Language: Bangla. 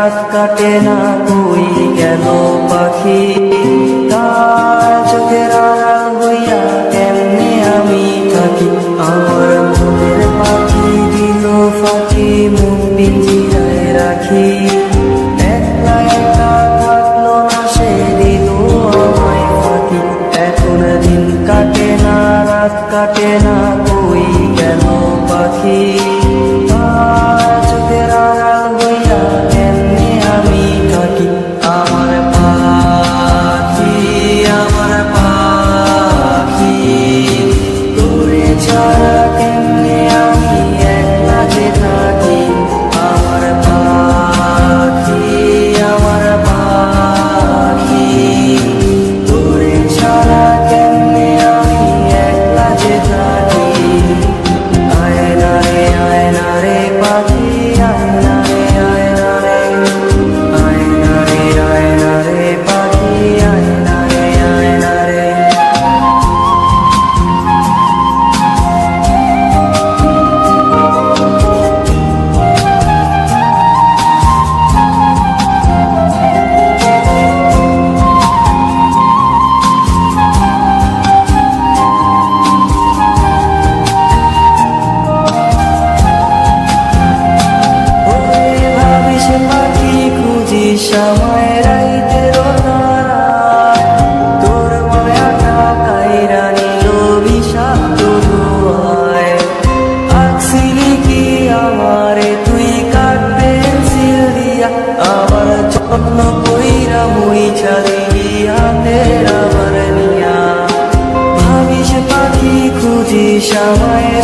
রাত কাটে না কই গেল পাখি তার চোখের আড়াল হইয়া কেমনে আমি থাকি আমার মনের পাখি দিল ফাঁকি মুখ পিঞ্জিরায় রাখি একলা একা থাকলো না সে দিল আমায় ফাঁকি এখন দিন কাটে না রাত কাটে না কই গেল পাখি তার চোখের আড়াল হইয়া কেমনে আমি থাকি আমার পাখি তোরে ছাড়া কেমনে আমি একলা যে থাকি আমার পাখি তোরে ছাড়া কেমনে আমি একলা যে থাকি আয়না রে পাখি আয়না রে পাখি আয়না রে সময় রাইতের তারায় তোর মায়াটা কাইরা নিল বিষাক্ত ধোঁয়ায় আঁকছিলি কি আমারে তুই কাঠ পেন্সিল দিয়া আমার যত্ন কইরা মুইছা দিবি হাতের আমার নিয়া ভাবিস পাখি খুঁজি সময়